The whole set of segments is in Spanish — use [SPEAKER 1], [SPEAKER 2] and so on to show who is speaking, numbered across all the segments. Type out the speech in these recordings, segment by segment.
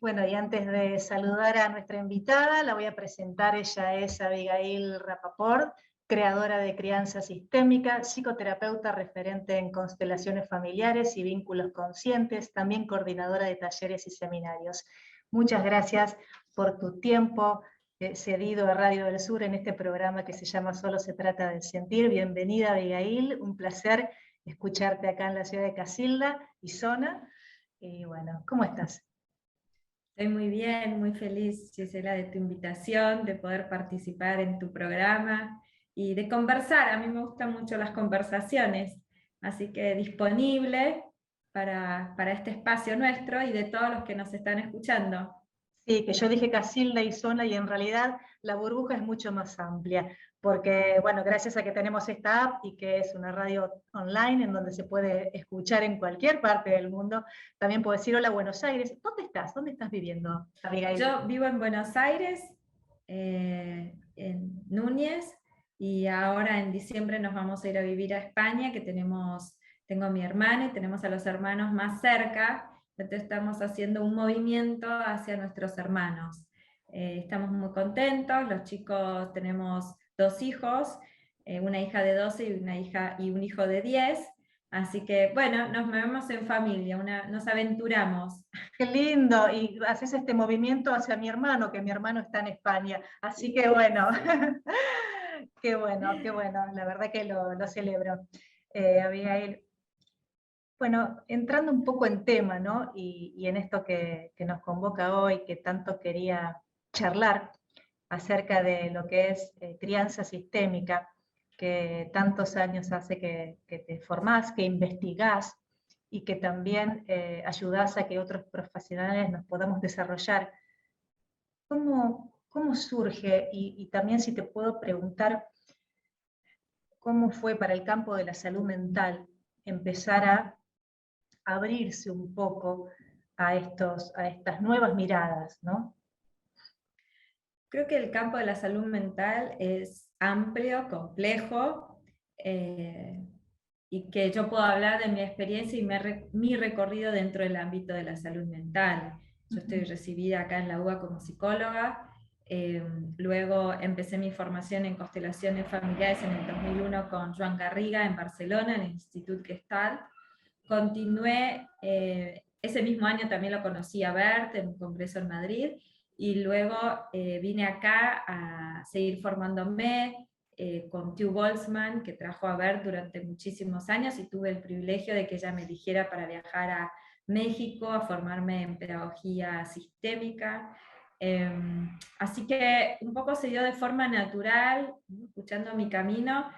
[SPEAKER 1] Bueno, y antes de saludar a nuestra invitada, la voy a presentar. Ella es Abigail Rapaport, creadora de Crianza Sistémica, psicoterapeuta referente en constelaciones familiares y vínculos conscientes, también coordinadora de talleres y seminarios. Muchas gracias por tu tiempo cedido a Radio del Sur en este programa que se llama Solo se trata de sentir. Bienvenida, Abigail, un placer escucharte acá en la ciudad de Casilda y Zona. Y bueno, ¿cómo estás?
[SPEAKER 2] Estoy muy bien, muy feliz, Gisela, de tu invitación, de poder participar en tu programa y de conversar. A mí me gustan mucho las conversaciones, así que disponible para este espacio nuestro y de todos los que nos están escuchando.
[SPEAKER 1] Sí, que yo dije Casilda y Zona y en realidad la burbuja es mucho más amplia, porque bueno, gracias a que tenemos esta app y que es una radio online en donde se puede escuchar en cualquier parte del mundo, también puedes ir, hola Buenos Aires. ¿Dónde estás? ¿Dónde estás viviendo, Abigail?
[SPEAKER 2] Yo vivo en Buenos Aires, en Núñez, y ahora en diciembre nos vamos a ir a vivir a España, que tengo a mi hermana y tenemos a los hermanos más cerca, entonces estamos haciendo un movimiento hacia nuestros hermanos. Estamos muy contentos, los chicos tenemos 2 hijos, una hija de 12 y un hijo de 10. Así que bueno, nos movemos en familia, nos aventuramos.
[SPEAKER 1] Qué lindo, y haces este movimiento hacia mi hermano, que mi hermano está en España, así que bueno, qué bueno, la verdad que lo celebro. Abigail, bueno, entrando un poco en tema, ¿no? Y en esto que nos convoca hoy, que tanto quería charlar acerca de lo que es crianza sistémica, que tantos años hace que te formás, que investigás y que también ayudás a que otros profesionales nos podamos desarrollar. ¿Cómo surge? Y también si te puedo preguntar, ¿cómo fue para el campo de la salud mental empezar a abrirse un poco a estas nuevas miradas, ¿no?
[SPEAKER 2] Creo que el campo de la salud mental es amplio, complejo, y que yo puedo hablar de mi experiencia y mi recorrido dentro del ámbito de la salud mental. Yo estoy recibida acá en la UBA como psicóloga, luego empecé mi formación en constelaciones familiares en el 2001 con Joan Garriga en Barcelona, en el Institut Gestalt. Continué, ese mismo año también lo conocí a Bert en un congreso en Madrid, y luego vine acá a seguir formándome con Tiu Boltzmann, que trajo a Bert durante muchísimos años, y tuve el privilegio de que ella me eligiera para viajar a México a formarme en pedagogía sistémica. Así que un poco se dio de forma natural, escuchando mi camino.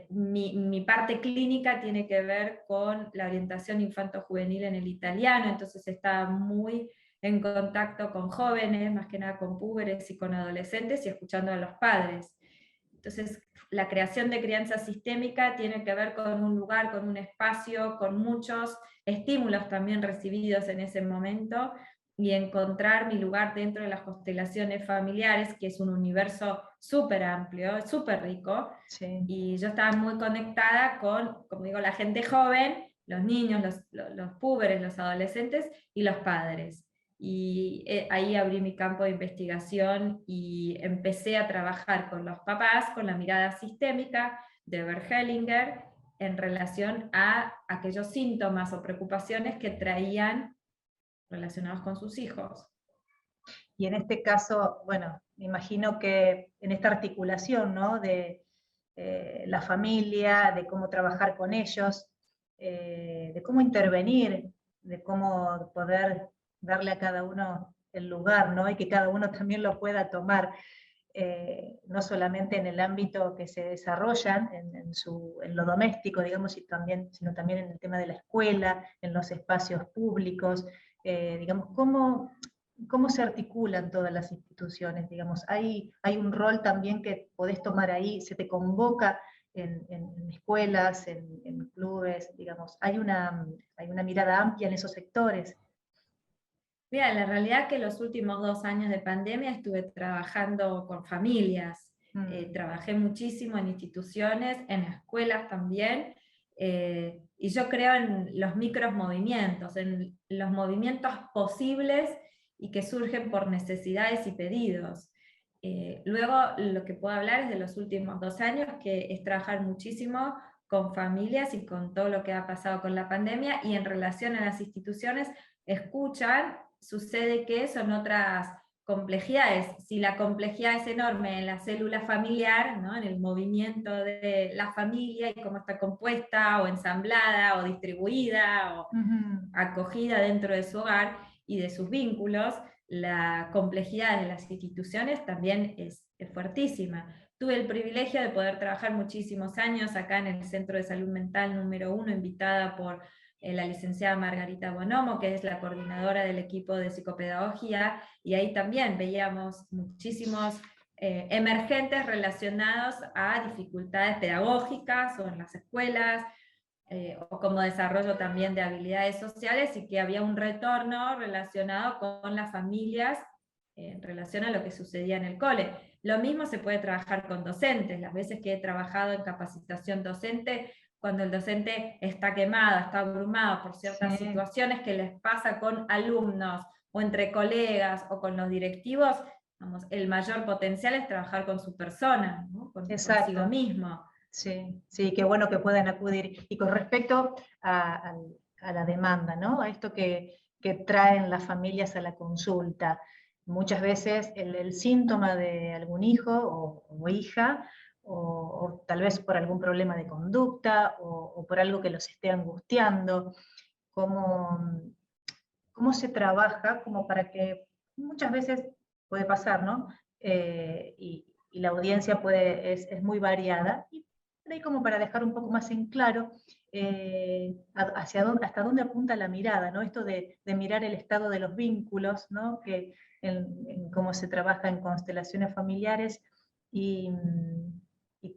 [SPEAKER 2] Mi parte clínica tiene que ver con la orientación infanto-juvenil en el italiano, entonces estaba muy en contacto con jóvenes, más que nada con púberes y con adolescentes, y escuchando a los padres. Entonces, la creación de crianza sistémica tiene que ver con un lugar, con un espacio, con muchos estímulos también recibidos en ese momento, y encontrar mi lugar dentro de las constelaciones familiares, que es un universo súper amplio, súper rico.
[SPEAKER 1] Sí.
[SPEAKER 2] Y yo estaba muy conectada con, como digo, la gente joven, los niños, los púberes, los adolescentes y los padres. Y ahí abrí mi campo de investigación y empecé a trabajar con los papás con la mirada sistémica de Bert Hellinger en relación a aquellos síntomas o preocupaciones que traían relacionados con sus hijos.
[SPEAKER 1] Y en este caso, bueno, me imagino que en esta articulación, ¿no? De la familia, de cómo trabajar con ellos, de cómo intervenir, de cómo poder darle a cada uno el lugar, ¿no? Y que cada uno también lo pueda tomar, no solamente en el ámbito que se desarrollan, en lo doméstico, digamos, sino también en el tema de la escuela, en los espacios públicos, digamos, cómo se articulan todas las instituciones, digamos, hay un rol también que podés tomar ahí, se te convoca en escuelas, en clubes, digamos, hay una mirada amplia en esos sectores.
[SPEAKER 2] Mira, la realidad es que los últimos 2 años de pandemia estuve trabajando con familias, trabajé muchísimo en instituciones, en escuelas también, Y yo creo en los micromovimientos, en los movimientos posibles y que surgen por necesidades y pedidos. Luego, lo que puedo hablar es de los últimos 2 años, que es trabajar muchísimo con familias y con todo lo que ha pasado con la pandemia, y en relación a las instituciones, escuchan, sucede que son otras complejidades. Si la complejidad es enorme en la célula familiar, ¿no? En el movimiento de la familia y cómo está compuesta, o ensamblada, o distribuida, o acogida dentro de su hogar y de sus vínculos, la complejidad de las instituciones también es fuertísima. Tuve el privilegio de poder trabajar muchísimos años acá en el Centro de Salud Mental número 1, invitada por la licenciada Margarita Bonomo, que es la coordinadora del equipo de psicopedagogía, y ahí también veíamos muchísimos emergentes relacionados a dificultades pedagógicas o en las escuelas, o como desarrollo también de habilidades sociales, y que había un retorno relacionado con las familias en relación a lo que sucedía en el cole. Lo mismo se puede trabajar con docentes. Las veces que he trabajado en capacitación docente, cuando el docente está quemado, está abrumado por ciertas situaciones que les pasa con alumnos, o entre colegas, o con los directivos, vamos, el mayor potencial es trabajar con su persona, ¿no? Consigo mismo.
[SPEAKER 1] Sí, sí, qué bueno que puedan acudir. Y con respecto a la demanda, ¿no? A esto que traen las familias a la consulta. Muchas veces el síntoma de algún hijo o hija, o tal vez por algún problema de conducta, o por algo que los esté angustiando, cómo se trabaja como para que muchas veces puede pasar, ¿no? Y la audiencia es muy variada, y por ahí como para dejar un poco más en claro hasta dónde apunta la mirada, ¿no? Esto de mirar el estado de los vínculos, ¿no? Que en cómo se trabaja en constelaciones familiares, y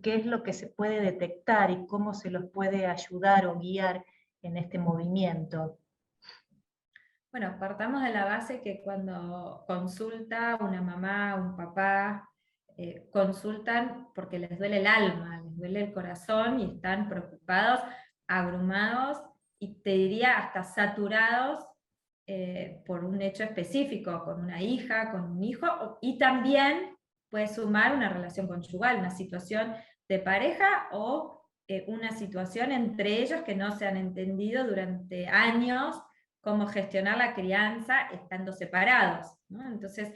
[SPEAKER 1] qué es lo que se puede detectar y cómo se los puede ayudar o guiar en este movimiento.
[SPEAKER 2] Bueno, partamos de la base que cuando consulta una mamá, un papá, consultan porque les duele el alma, les duele el corazón, y están preocupados, abrumados, y te diría hasta saturados por un hecho específico, con una hija, con un hijo, y también puede sumar una relación conyugal, una situación de pareja, o una situación entre ellos que no se han entendido durante años, cómo gestionar la crianza estando separados, ¿no? Entonces,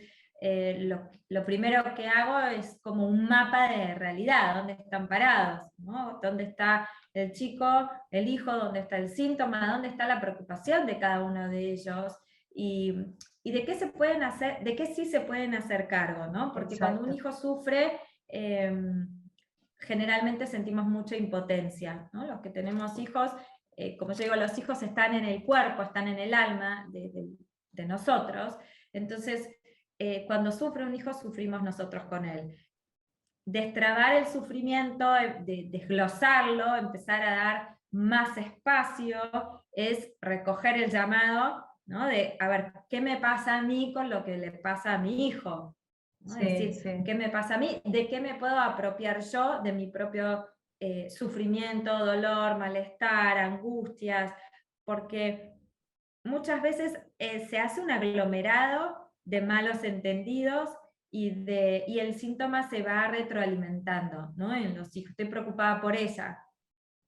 [SPEAKER 2] lo primero que hago es como un mapa de realidad, dónde están parados, ¿no? Dónde está el chico, el hijo, dónde está el síntoma, dónde está la preocupación de cada uno de ellos, y de qué se pueden hacer, de qué sí se pueden hacer cargo, ¿no? Porque cuando un hijo sufre, generalmente sentimos mucha impotencia, ¿no? Los que tenemos hijos, como yo digo, los hijos están en el cuerpo, están en el alma de nosotros. Entonces, cuando sufre un hijo, sufrimos nosotros con él. Destrabar el sufrimiento, desglosarlo, empezar a dar más espacio, es recoger el llamado, ¿no? De, a ver, ¿qué me pasa a mí con lo que le pasa a mi hijo? ¿No? Es decir, ¿qué me pasa a mí? ¿De qué me puedo apropiar yo de mi propio sufrimiento, dolor, malestar, angustias? Porque muchas veces se hace un aglomerado de malos entendidos, y el síntoma se va retroalimentando, ¿no? En los hijos. Estoy preocupada por ella.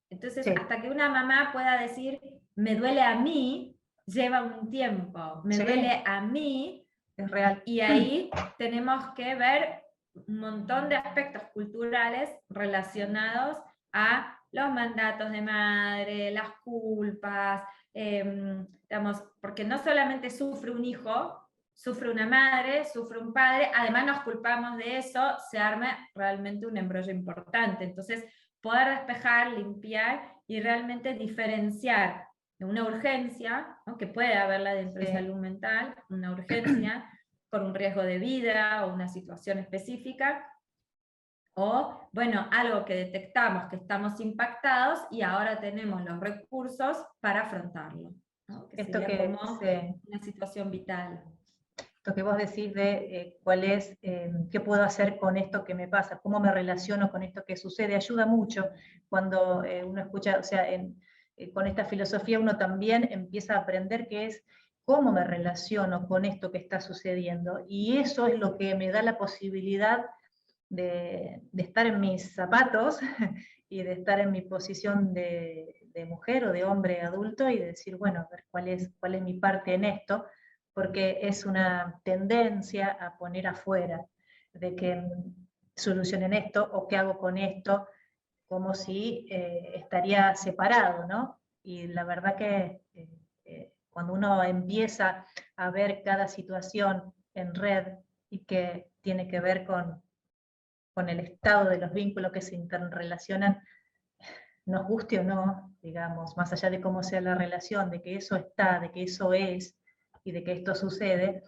[SPEAKER 2] Entonces, hasta que una mamá pueda decir, me duele a mí, lleva un tiempo. Me duele a mí,
[SPEAKER 1] es real.
[SPEAKER 2] Y ahí tenemos que ver un montón de aspectos culturales relacionados a los mandatos de madre, las culpas, digamos, porque no solamente sufre un hijo, sufre una madre, sufre un padre, además nos culpamos de eso, se arma realmente un embrollo importante. Entonces, poder despejar, limpiar y realmente diferenciar de una urgencia, ¿no? Que puede haberla dentro de salud mental, una urgencia por un riesgo de vida o una situación específica, o, bueno, algo que detectamos que estamos impactados y ahora tenemos los recursos para afrontarlo, ¿no? Que
[SPEAKER 1] esto
[SPEAKER 2] sería como una situación vital.
[SPEAKER 1] Esto que vos decís de cuál es, qué puedo hacer con esto que me pasa, cómo me relaciono con esto que sucede, ayuda mucho cuando uno escucha, o sea, con esta filosofía uno también empieza a aprender qué es cómo me relaciono con esto que está sucediendo. Y eso es lo que me da la posibilidad de estar en mis zapatos y de estar en mi posición de mujer o de hombre adulto y de decir, bueno, a ver cuál es mi parte en esto, porque es una tendencia a poner afuera, de que solucionen esto o qué hago con esto, como si estaría separado, ¿no? Y la verdad que cuando uno empieza a ver cada situación en red y que tiene que ver con el estado de los vínculos que se interrelacionan, nos guste o no, digamos, más allá de cómo sea la relación, de que eso está, de que eso es y de que esto sucede,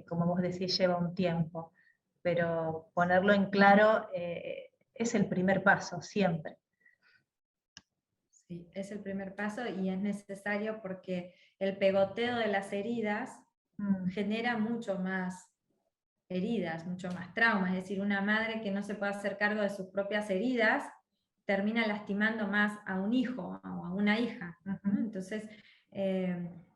[SPEAKER 1] como vos decís, lleva un tiempo. Pero ponerlo en claro es el primer paso, siempre.
[SPEAKER 2] Sí, es el primer paso y es necesario porque el pegoteo de las heridas genera mucho más heridas, mucho más traumas. Es decir, una madre que no se puede hacer cargo de sus propias heridas termina lastimando más a un hijo o a una hija, ¿no? Entonces,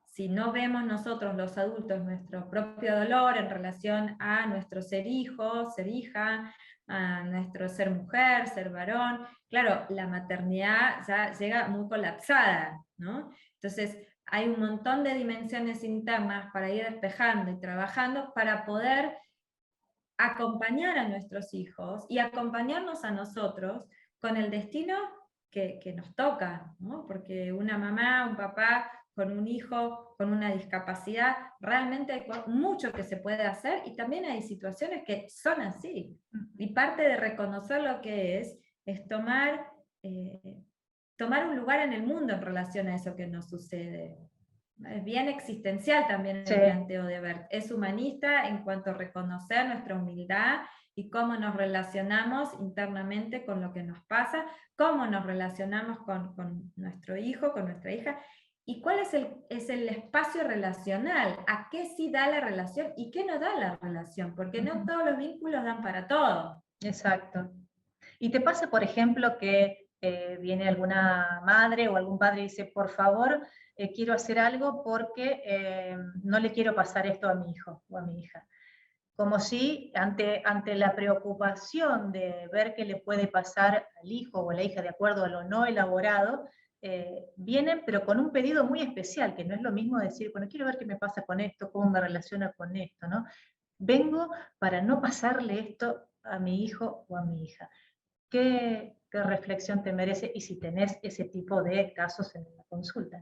[SPEAKER 2] si no vemos nosotros los adultos nuestro propio dolor en relación a nuestro ser hijo, ser hija, a nuestro ser mujer, ser varón, claro, la maternidad ya llega muy colapsada, ¿no? Entonces, hay un montón de dimensiones internas para ir despejando y trabajando para poder acompañar a nuestros hijos y acompañarnos a nosotros con el destino que nos toca, ¿no? Porque una mamá, un papá con un hijo con una discapacidad, realmente hay mucho que se puede hacer y también hay situaciones que son así. Y parte de reconocer lo que es tomar un lugar en el mundo en relación a eso que nos sucede. Es bien existencial también el
[SPEAKER 1] Sí.
[SPEAKER 2] planteo de Bert. Es humanista en cuanto a reconocer nuestra humildad y cómo nos relacionamos internamente con lo que nos pasa, cómo nos relacionamos con nuestro hijo, con nuestra hija, y cuál es el espacio relacional, a qué sí da la relación y qué no da la relación, porque no todos los vínculos dan para todo.
[SPEAKER 1] Exacto. ¿Y te pasa, por ejemplo, que viene alguna madre o algún padre y dice, por favor, quiero hacer algo porque no le quiero pasar esto a mi hijo o a mi hija? Como si ante la preocupación de ver qué le puede pasar al hijo o a la hija de acuerdo a lo no elaborado, vienen pero con un pedido muy especial, que no es lo mismo decir, bueno, quiero ver qué me pasa con esto, cómo me relaciona con esto, ¿no? Vengo para no pasarle esto a mi hijo o a mi hija. ¿Qué reflexión te merece? Y si tenés ese tipo de casos en la consulta.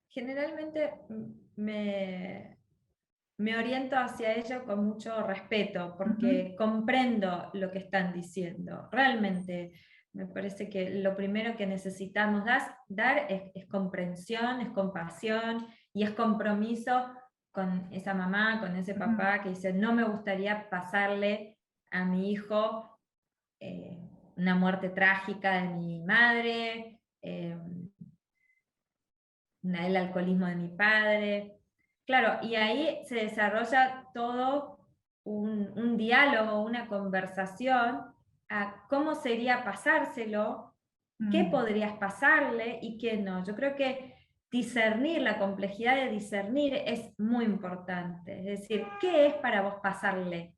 [SPEAKER 2] Generalmente me oriento hacia ello con mucho respeto, porque comprendo lo que están diciendo. Realmente me parece que lo primero que necesitamos dar es comprensión, es compasión y es compromiso con esa mamá, con ese papá que dice, no me gustaría pasarle a mi hijo una muerte trágica de mi madre, el alcoholismo de mi padre. Claro, y ahí se desarrolla todo un diálogo, una conversación a cómo sería pasárselo, qué podrías pasarle y qué no. Yo creo que discernir, la complejidad de discernir es muy importante. Es decir, ¿qué es para vos pasarle?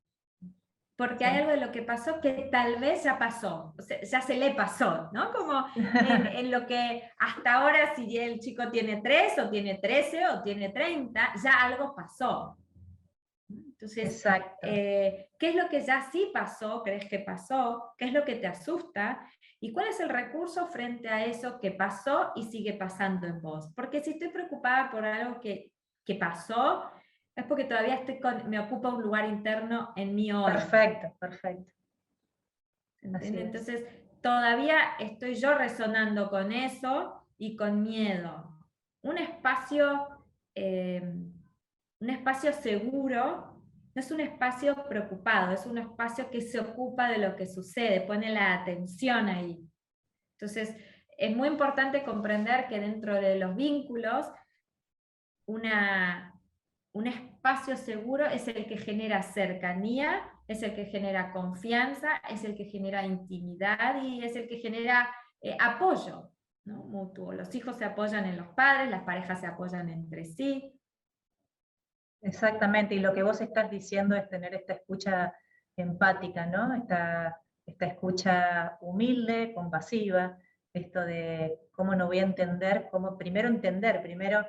[SPEAKER 2] Porque hay algo de lo que pasó que tal vez ya pasó, o sea, ya se le pasó, ¿no? Como en lo que hasta ahora, si el chico tiene 3 o tiene 13 o tiene 30, ya algo pasó. Entonces, ¿qué es lo que ya sí pasó, crees que pasó? ¿Qué es lo que te asusta? ¿Y cuál es el recurso frente a eso que pasó y sigue pasando en vos? Porque si estoy preocupada por algo que pasó, es porque todavía me ocupa un lugar interno en mí hoy.
[SPEAKER 1] Perfecto, perfecto.
[SPEAKER 2] Entonces, todavía estoy yo resonando con eso y con miedo. Un espacio seguro no es un espacio preocupado, es un espacio que se ocupa de lo que sucede, pone la atención ahí. Entonces, es muy importante comprender que dentro de los vínculos, un espacio seguro es el que genera cercanía, es el que genera confianza, es el que genera intimidad y es el que genera apoyo. ¿no? Mutuo. Los hijos se apoyan en los padres, las parejas se apoyan entre sí.
[SPEAKER 1] Exactamente, y lo que vos estás diciendo es tener esta escucha empática, ¿no? Esta escucha humilde, compasiva, esto de cómo no voy a entender, cómo primero entender, primero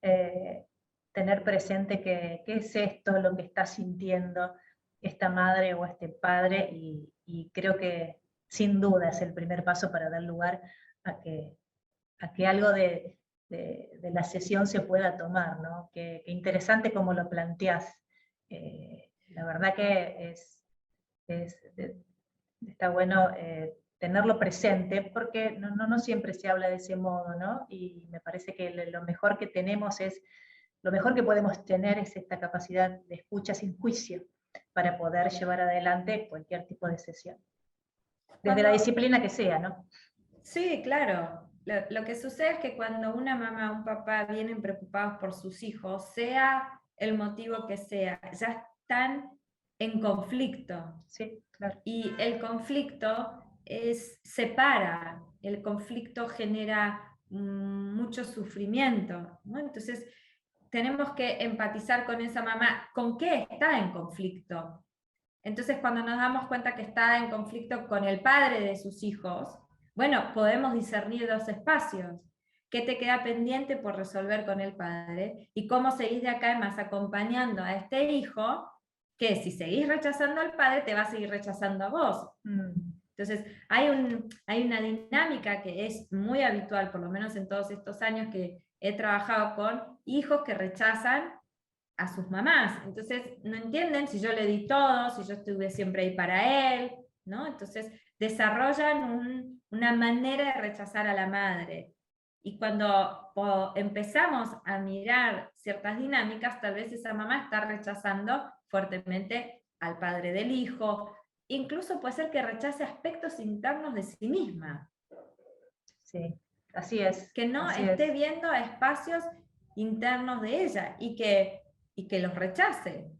[SPEAKER 1] eh, tener presente qué es esto, lo que está sintiendo esta madre o este padre, y creo que sin duda es el primer paso para dar lugar a que algo de la sesión se pueda tomar, ¿no? Qué interesante como lo planteás. La verdad que es, está bueno tenerlo presente, porque no siempre se habla de ese modo, ¿no? Y me parece que lo mejor que tenemos es, lo mejor que podemos tener es esta capacidad de escucha sin juicio para poder llevar adelante cualquier tipo de sesión. Desde la disciplina que sea, ¿no?
[SPEAKER 2] Sí, claro. Lo que sucede es que cuando una mamá o un papá vienen preocupados por sus hijos, sea el motivo que sea, ya están en conflicto.
[SPEAKER 1] Sí, claro.
[SPEAKER 2] Y el conflicto separa, el conflicto genera mucho sufrimiento, ¿no? Entonces, tenemos que empatizar con esa mamá, ¿con qué está en conflicto? Entonces, cuando nos damos cuenta que está en conflicto con el padre de sus hijos, bueno, podemos discernir dos espacios. ¿Qué te queda pendiente por resolver con el padre? ¿Y cómo seguís de acá en más acompañando a este hijo? Que si seguís rechazando al padre, te va a seguir rechazando a vos. Entonces, hay una dinámica que es muy habitual, por lo menos en todos estos años que he trabajado con hijos que rechazan a sus mamás. Entonces, no entienden si yo le di todo, si yo estuve siempre ahí para él, ¿no? Entonces, desarrollan una manera de rechazar a la madre. Y cuando empezamos a mirar ciertas dinámicas, tal vez esa mamá está rechazando fuertemente al padre del hijo, incluso puede ser que rechace aspectos internos de sí misma.
[SPEAKER 1] Sí, así es.
[SPEAKER 2] Que no
[SPEAKER 1] así
[SPEAKER 2] esté
[SPEAKER 1] es.
[SPEAKER 2] viendo espacios internos de ella y que los rechace.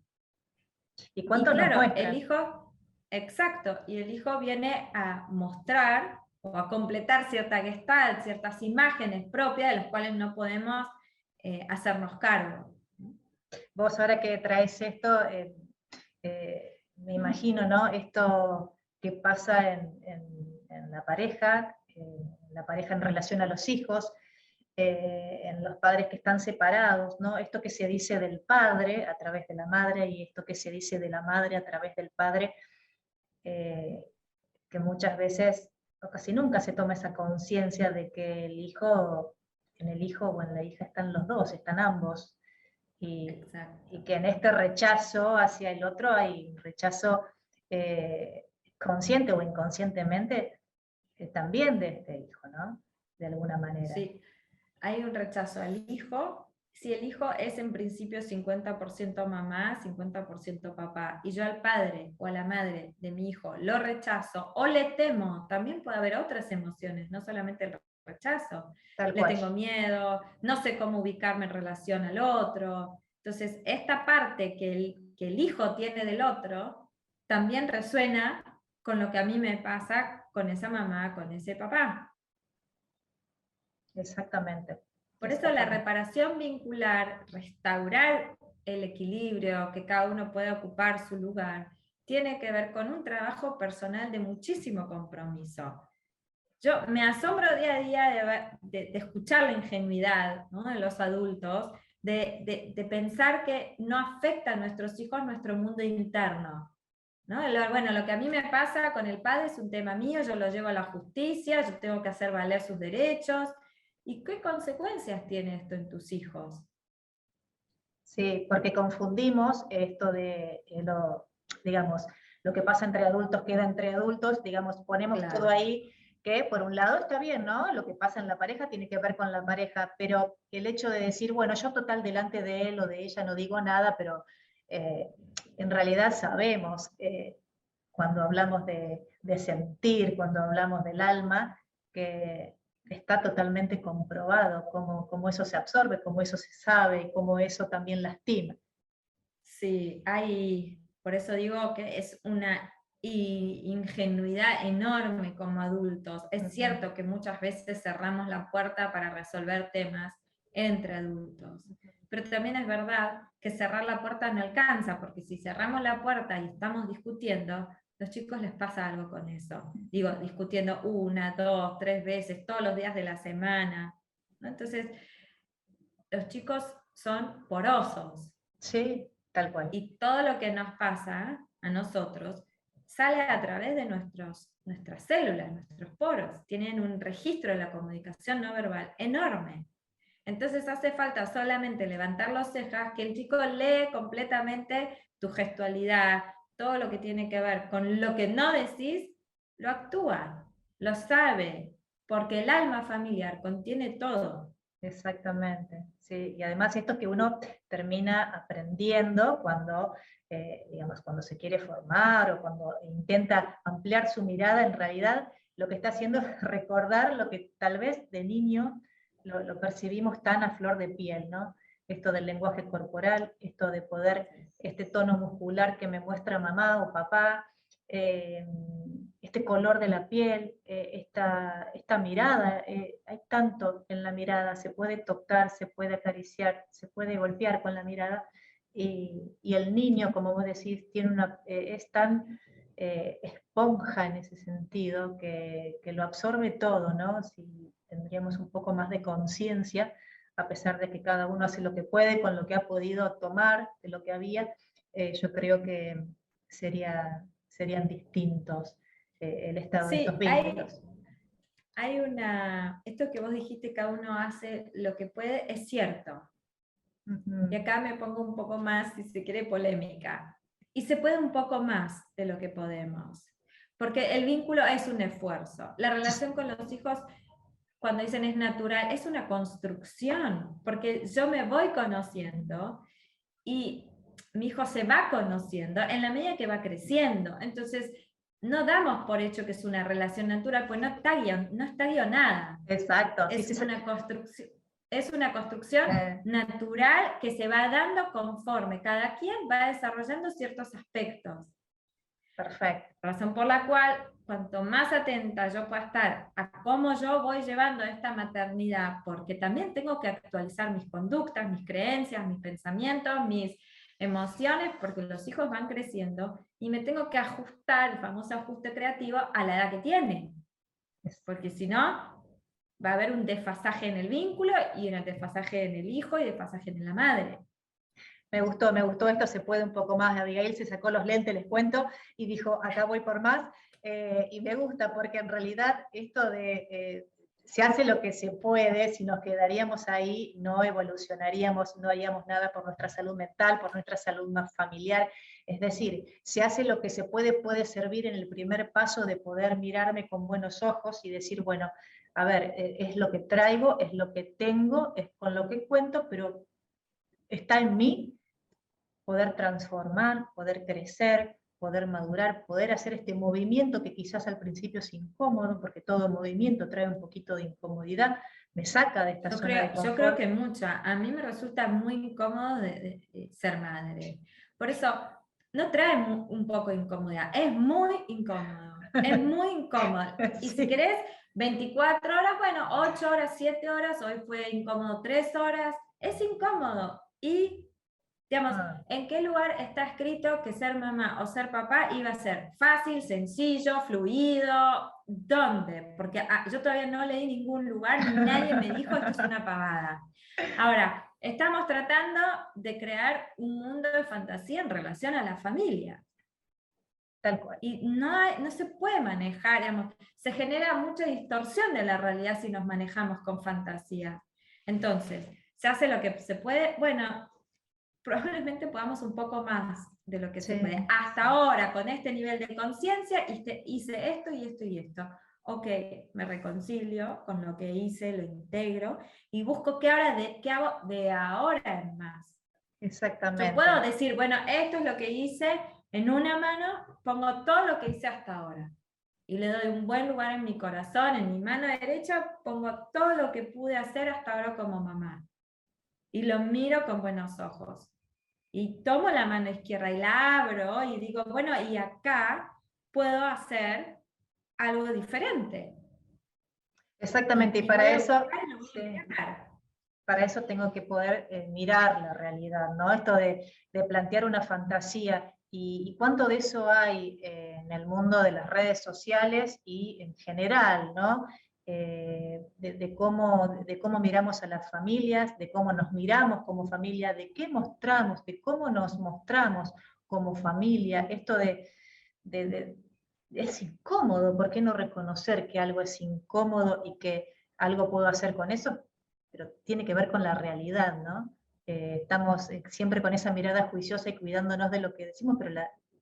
[SPEAKER 1] ¿Y
[SPEAKER 2] Y
[SPEAKER 1] cuánto nos
[SPEAKER 2] claro, el
[SPEAKER 1] muestran?
[SPEAKER 2] hijo, exacto, y el hijo viene a mostrar o a completar cierta gestalt, ciertas imágenes propias de las cuales no podemos hacernos cargo.
[SPEAKER 1] Vos ahora que traes esto, me imagino, ¿no? Esto que pasa en la pareja en relación a los hijos, en los padres que están separados, ¿no? Esto que se dice del padre a través de la madre y esto que se dice de la madre a través del padre, que muchas veces o casi nunca se toma esa conciencia de que en el hijo o en la hija están los dos, están ambos, y que en este rechazo hacia el otro hay un rechazo consciente o inconscientemente también de este hijo, ¿no? De alguna manera.
[SPEAKER 2] Sí, hay un rechazo al hijo. Si el hijo es en principio 50% mamá, 50% papá, y yo al padre o a la madre de mi hijo lo rechazo o le temo, también puede haber otras emociones, no solamente el rechazo.
[SPEAKER 1] Tal
[SPEAKER 2] Le
[SPEAKER 1] cual.
[SPEAKER 2] tengo miedo, no sé cómo ubicarme en relación al otro. Entonces, esta parte que el hijo tiene del otro también resuena con lo que a mí me pasa con esa mamá, con ese papá.
[SPEAKER 1] Exactamente.
[SPEAKER 2] Por eso la reparación vincular, restaurar el equilibrio, que cada uno pueda ocupar su lugar, tiene que ver con un trabajo personal de muchísimo compromiso. Yo me asombro día a día de escuchar la ingenuidad, ¿no?, de los adultos, de pensar que no afecta a nuestros hijos nuestro mundo interno, ¿no? Bueno, lo que a mí me pasa con el padre es un tema mío, yo lo llevo a la justicia, yo tengo que hacer valer sus derechos. ¿Y qué consecuencias tiene esto en tus hijos?
[SPEAKER 1] Sí, porque confundimos esto de, digamos, lo que pasa entre adultos queda entre adultos, digamos, ponemos
[SPEAKER 2] Claro.
[SPEAKER 1] todo ahí, que por un lado está bien, ¿no? Lo que pasa en la pareja tiene que ver con la pareja, pero el hecho de decir, bueno, yo total delante de él o de ella no digo nada, pero en realidad sabemos, cuando hablamos de sentir, cuando hablamos del alma, que está totalmente comprobado cómo eso se absorbe, cómo eso se sabe y cómo eso también lastima.
[SPEAKER 2] Sí, por eso digo que es y ingenuidad enorme como adultos. Es cierto que muchas veces cerramos la puerta para resolver temas entre adultos, pero también es verdad que cerrar la puerta no alcanza, porque si cerramos la puerta y estamos discutiendo, los chicos les pasa algo con eso. Digo, discutiendo 1, 2, 3 veces, todos los días de la semana, ¿no? Entonces, los chicos son porosos.
[SPEAKER 1] Sí, tal cual.
[SPEAKER 2] Y todo lo que nos pasa a nosotros sale a través de nuestras células, nuestros poros. Tienen un registro de la comunicación no verbal enorme. Entonces hace falta solamente levantar las cejas, que el chico lee completamente tu gestualidad, todo lo que tiene que ver con lo que no decís, lo actúa, lo sabe, porque el alma familiar contiene todo.
[SPEAKER 1] Exactamente, sí. Y además esto que uno termina aprendiendo cuando, digamos, cuando se quiere formar o cuando intenta ampliar su mirada, en realidad lo que está haciendo es recordar lo que tal vez de niño lo percibimos tan a flor de piel, ¿no? Esto del lenguaje corporal, esto de poder, este tono muscular que me muestra mamá o papá, eh, este color de la piel, esta mirada, hay tanto en la mirada, se puede tocar, se puede acariciar, se puede golpear con la mirada, y el niño, como vos decís, tiene es tan esponja en ese sentido que lo absorbe todo, ¿no? Si tendríamos un poco más de conciencia, a pesar de que cada uno hace lo que puede con lo que ha podido tomar de lo que había, yo creo que serían distintos el estado de estos
[SPEAKER 2] Sí,
[SPEAKER 1] vínculos.
[SPEAKER 2] esto que vos dijiste, cada uno hace lo que puede, es cierto. Y
[SPEAKER 1] Ujú.
[SPEAKER 2] acá me pongo un poco más, si se quiere, polémica. Y se puede un poco más de lo que podemos. Porque el vínculo es un esfuerzo. La relación con los hijos, cuando dicen es natural, es una construcción. Porque yo me voy conociendo y mi hijo se va conociendo en la medida que va creciendo. Entonces, no damos por hecho que es una relación natural, pues no está guionada.
[SPEAKER 1] Exacto, sí,
[SPEAKER 2] Es
[SPEAKER 1] sí, sí.
[SPEAKER 2] una construcción natural que se va dando conforme cada quien va desarrollando ciertos aspectos.
[SPEAKER 1] Perfecto.
[SPEAKER 2] Razón por la cual, cuanto más atenta yo pueda estar a cómo yo voy llevando esta maternidad, porque también tengo que actualizar mis conductas, mis creencias, mis pensamientos, mis emociones, porque los hijos van creciendo y me tengo que ajustar, el famoso ajuste creativo, a la edad que tienen. Porque si no, va a haber un desfasaje en el vínculo y un desfasaje en el hijo y desfasaje en la madre.
[SPEAKER 1] Me gustó esto, se puede un poco más. Abigail se sacó los lentes, les cuento, y dijo, acá voy por más. Y me gusta porque en realidad esto de se hace lo que se puede, si nos quedaríamos ahí, no evolucionaríamos, no haríamos nada por nuestra salud mental, por nuestra salud más familiar. Es decir, se hace lo que se puede servir en el primer paso de poder mirarme con buenos ojos y decir, bueno, a ver, es lo que traigo, es lo que tengo, es con lo que cuento, pero está en mí poder transformar, poder crecer, poder madurar, poder hacer este movimiento que quizás al principio es incómodo, porque todo movimiento trae un poquito de incomodidad, me saca de esta zona de
[SPEAKER 2] Yo creo
[SPEAKER 1] confort.
[SPEAKER 2] que mucha. A mí me resulta muy incómodo de ser madre. Por eso, no trae un poco de incomodidad, es muy incómodo. Es muy incómodo. Y si
[SPEAKER 1] Sí.
[SPEAKER 2] querés, 24 horas, bueno, 8 horas, 7 horas, hoy fue incómodo 3 horas, es incómodo. Y digamos,
[SPEAKER 1] Ah,
[SPEAKER 2] ¿en qué lugar está escrito que ser mamá o ser papá iba a ser fácil, sencillo, fluido? ¿Dónde? Porque yo todavía no leí ningún lugar ni nadie me dijo esto es una pavada. Ahora, estamos tratando de crear un mundo de fantasía en relación a la familia.
[SPEAKER 1] tal cual.
[SPEAKER 2] Y no se puede manejar, digamos, se genera mucha distorsión de la realidad si nos manejamos con fantasía. Entonces, se hace lo que se puede. Bueno, probablemente podamos un poco más de lo que se
[SPEAKER 1] Sí,
[SPEAKER 2] puede. Hasta ahora, con este nivel de conciencia, hice esto y esto y esto. Ok, me reconcilio con lo que hice, lo integro y busco qué hago de ahora en más. Yo puedo
[SPEAKER 1] exactamente.
[SPEAKER 2] decir, bueno, esto es lo que hice, en una mano pongo todo lo que hice hasta ahora. Y le doy un buen lugar en mi corazón, en mi mano derecha pongo todo lo que pude hacer hasta ahora como mamá. Y lo miro con buenos ojos. Y tomo la mano izquierda y la abro y digo, bueno, y acá puedo hacer algo diferente.
[SPEAKER 1] Exactamente, y
[SPEAKER 2] Y
[SPEAKER 1] para
[SPEAKER 2] voy a
[SPEAKER 1] eso,
[SPEAKER 2] buscar y lo voy a
[SPEAKER 1] sí,
[SPEAKER 2] lograr.
[SPEAKER 1] para eso tengo que poder mirar la realidad, ¿no? Esto de plantear una fantasía, y cuánto de eso hay en el mundo de las redes sociales y en general, ¿no? De cómo miramos a las familias, de cómo nos miramos como familia, de qué mostramos, de cómo nos mostramos como familia, esto de, de- es incómodo. ¿Por qué no reconocer que algo es incómodo y que algo puedo hacer con eso? Pero tiene que ver con la realidad, ¿no? Estamos siempre con esa mirada juiciosa y cuidándonos de lo que decimos, pero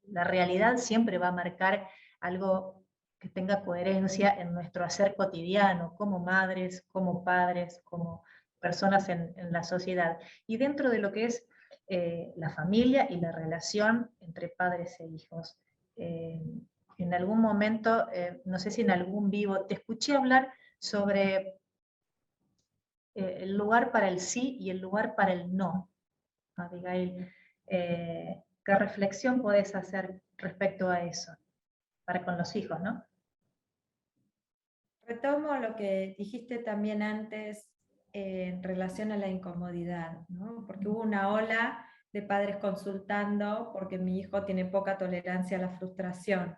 [SPEAKER 1] la realidad siempre va a marcar algo que tenga coherencia en nuestro hacer cotidiano, como madres, como padres, como personas en la sociedad. Y dentro de lo que es la familia y la relación entre padres e hijos. En algún momento, no sé si en algún vivo, te escuché hablar sobre el lugar para el sí y el lugar para el no, Abigail. ¿Qué reflexión podés hacer respecto a eso? Para con los hijos, ¿no?
[SPEAKER 2] Retomo lo que dijiste también antes en relación a la incomodidad, ¿no? Porque hubo una ola de padres consultando porque mi hijo tiene poca tolerancia a la frustración.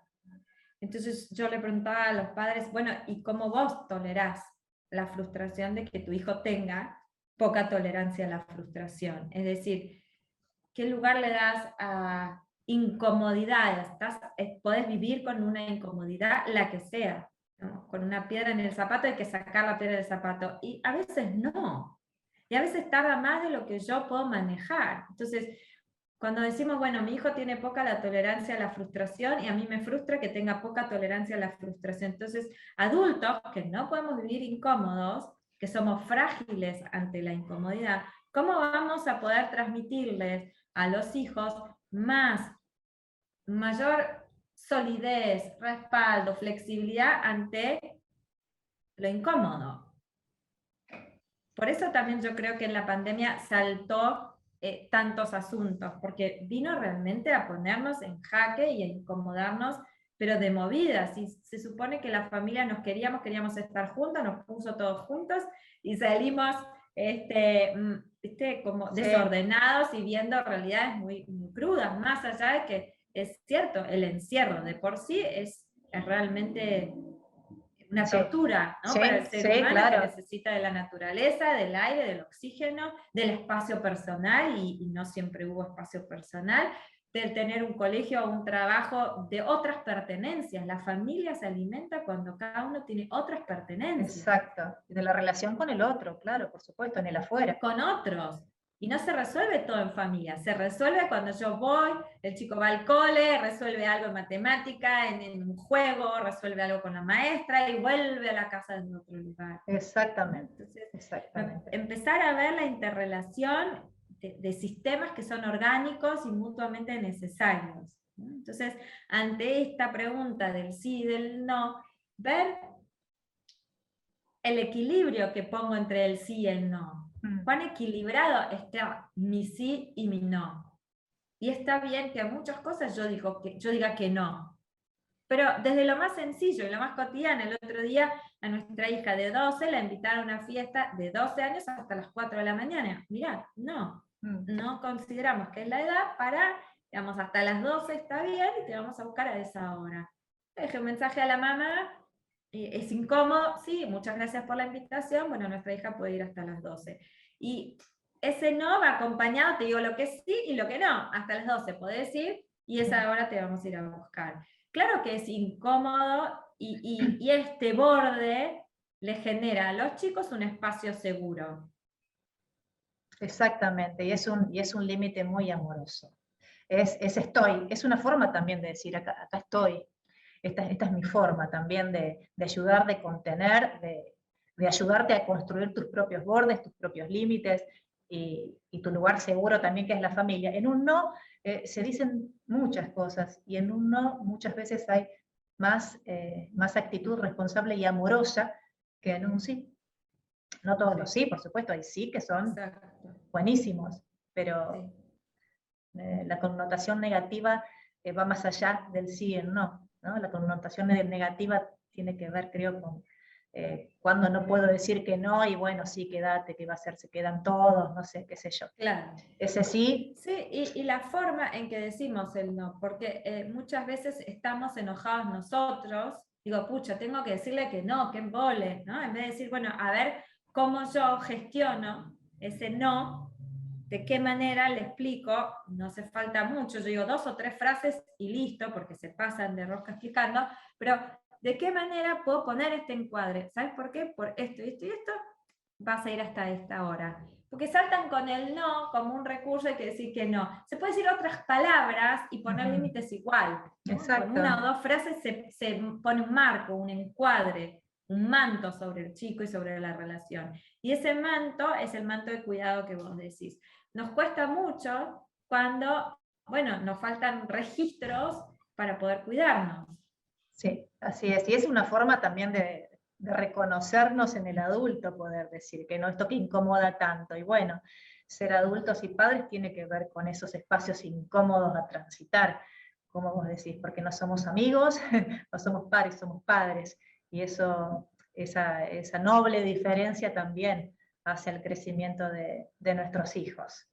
[SPEAKER 2] Entonces yo le preguntaba a los padres, bueno, ¿y cómo vos tolerás la frustración de que tu hijo tenga poca tolerancia a la frustración? Es decir, ¿qué lugar le das a incomodidad? Podés vivir con una incomodidad, la que sea, ¿no? Con una piedra en el zapato hay que sacar la piedra del zapato, y a veces no. Y a veces tarda más de lo que yo puedo manejar. Entonces, cuando decimos, bueno, mi hijo tiene poca la tolerancia a la frustración y a mí me frustra que tenga poca tolerancia a la frustración. Entonces, adultos que no podemos vivir incómodos, que somos frágiles ante la incomodidad, ¿cómo vamos a poder transmitirles a los hijos mayor solidez, respaldo, flexibilidad ante lo incómodo? Por eso también yo creo que en la pandemia saltó tantos asuntos, porque vino realmente a ponernos en jaque y a incomodarnos, pero de movidas. Y se supone que la familia queríamos estar juntos, nos puso todos juntos y salimos como
[SPEAKER 1] Sí,
[SPEAKER 2] desordenados y viendo realidades muy crudas, más allá de que es cierto, el encierro de por sí es realmente una
[SPEAKER 1] sí,
[SPEAKER 2] tortura, ¿no? Para
[SPEAKER 1] sí,
[SPEAKER 2] el ser
[SPEAKER 1] sí,
[SPEAKER 2] humano que
[SPEAKER 1] claro.
[SPEAKER 2] necesita de la naturaleza, del aire, del oxígeno, del espacio personal, y no siempre hubo espacio personal, del tener un colegio o un trabajo, de otras pertenencias. La familia se alimenta cuando cada uno tiene otras pertenencias.
[SPEAKER 1] Exacto. Y de la relación con el otro, claro, por supuesto, en el afuera.
[SPEAKER 2] Con otros. Y no se resuelve todo en familia, se resuelve cuando yo voy, el chico va al cole, resuelve algo en matemática, en un juego, resuelve algo con la maestra y vuelve a la casa en otro lugar.
[SPEAKER 1] Exactamente,
[SPEAKER 2] Entonces,
[SPEAKER 1] exactamente.
[SPEAKER 2] empezar a ver la interrelación de sistemas que son orgánicos y mutuamente necesarios, ¿no? Entonces, ante esta pregunta del sí y del no, ver el equilibrio que pongo entre el sí y el no. Cuán equilibrado está mi sí y mi no. Y está bien que a muchas cosas yo diga que no. Pero desde lo más sencillo y lo más cotidiano, el otro día a nuestra hija de 12 la invitaron a una fiesta de 12 años hasta las 4 de la mañana. Mirá, no consideramos que es la edad para, digamos, hasta las 12 está bien y te vamos a buscar a esa hora. Le dejé un mensaje a la mamá, es incómodo, sí, muchas gracias por la invitación, bueno, nuestra hija puede ir hasta las 12. Y ese no va acompañado, te digo lo que sí y lo que no, hasta las 12 podés ir y esa hora te vamos a ir a buscar. Claro que es incómodo y este borde le genera a los chicos un espacio seguro.
[SPEAKER 1] Exactamente, y es un límite muy amoroso. Estoy, es una forma también de decir, acá estoy, esta es mi forma también de ayudar, de contener, de ayudarte a construir tus propios bordes, tus propios límites y tu lugar seguro también, que es la familia. En un no se dicen muchas cosas y en un no muchas veces hay más actitud responsable y amorosa que en un sí. No todos los sí, por supuesto, hay sí que son
[SPEAKER 2] Exacto.
[SPEAKER 1] buenísimos, pero
[SPEAKER 2] Sí.
[SPEAKER 1] la connotación negativa va más allá del sí y el no. ¿no? La connotación negativa tiene que ver, creo, con cuando no puedo decir que no, y bueno, sí, quédate, que va a ser, se quedan todos, no sé, qué sé yo.
[SPEAKER 2] Claro.
[SPEAKER 1] Ese sí.
[SPEAKER 2] Sí, y la forma en que decimos el no, porque muchas veces estamos enojados nosotros, digo, pucha, tengo que decirle que no, que embole, ¿no? En vez de decir, bueno, a ver cómo yo gestiono ese no, de qué manera le explico, no hace falta mucho, yo digo 2 o 3 frases y listo, porque se pasan de rosca explicando, pero ¿de qué manera puedo poner este encuadre? ¿Sabes por qué? Por esto y esto y esto, vas a ir hasta esta hora. Porque saltan con el no como un recurso, hay que decir que no. Se puede decir otras palabras y poner límites igual, ¿no?
[SPEAKER 1] Exacto.
[SPEAKER 2] Con 1 o 2 frases se pone un marco, un encuadre, un manto sobre el chico y sobre la relación. Y ese manto es el manto de cuidado que vos decís. Nos cuesta mucho cuando, bueno, nos faltan registros para poder cuidarnos.
[SPEAKER 1] Sí, así es. Y es una forma también de reconocernos en el adulto, poder decir que no, esto que incomoda tanto. Y bueno, ser adultos y padres tiene que ver con esos espacios incómodos a transitar, como vos decís, porque no somos amigos, no somos pares, somos padres. Y eso, esa noble diferencia también hacia el crecimiento de nuestros hijos.